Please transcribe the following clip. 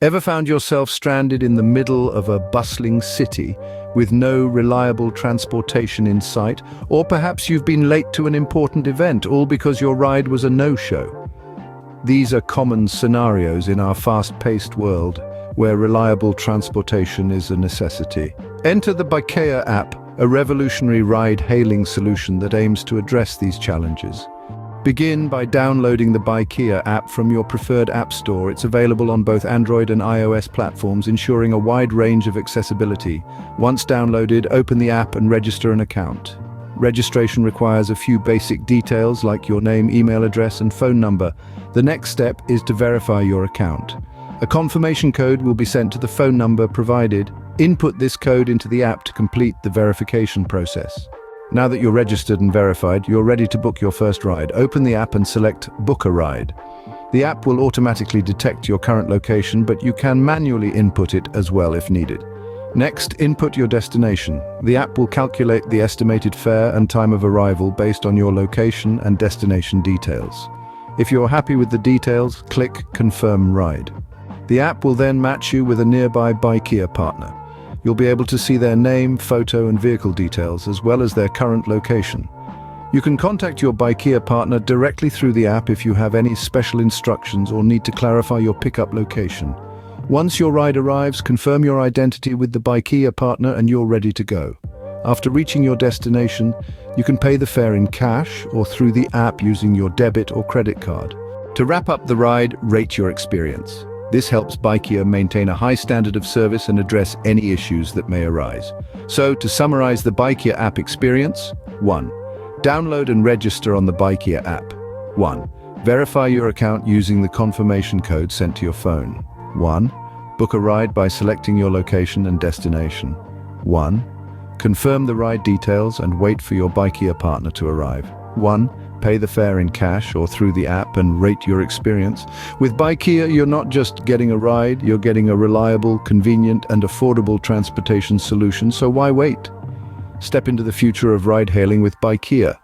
Ever found yourself stranded in the middle of a bustling city with no reliable transportation in sight? Or perhaps you've been late to an important event, all because your ride was a no-show. These are common scenarios in our fast-paced world, where reliable transportation is a necessity. Enter the Bykea app, a revolutionary ride-hailing solution that aims to address these challenges. Begin by downloading the Bykea app from your preferred app store. It's available on both Android and iOS platforms, ensuring a wide range of accessibility. Once downloaded, open the app and register an account. Registration requires a few basic details like your name, email address, and phone number. The next step is to verify your account. A confirmation code will be sent to the phone number provided. Input this code into the app to complete the verification process. Now that you're registered and verified, you're ready to book your first ride. Open the app and select Book a Ride. The app will automatically detect your current location, but you can manually input it as well if needed. Next, input your destination. The app will calculate the estimated fare and time of arrival based on your location and destination details. If you're happy with the details, click Confirm Ride. The app will then match you with a nearby Bykea partner. You'll be able to see their name, photo, and vehicle details, as well as their current location. You can contact your Bykea partner directly through the app if you have any special instructions or need to clarify your pickup location. Once your ride arrives, confirm your identity with the Bykea partner and you're ready to go. After reaching your destination, you can pay the fare in cash or through the app using your debit or credit card. To wrap up the ride, rate your experience. This helps Bykea maintain a high standard of service and address any issues that may arise. So, to summarize the Bykea app experience: 1. Download and register on the Bykea app. 1. Verify your account using the confirmation code sent to your phone. 1. Book a ride by selecting your location and destination. 1. Confirm the ride details and wait for your Bykea partner to arrive. 1. Pay the fare in cash or through the app and rate your experience. With Bykea, you're not just getting a ride, you're getting a reliable, convenient, and affordable transportation solution, so why wait? Step into the future of ride-hailing with Bykea.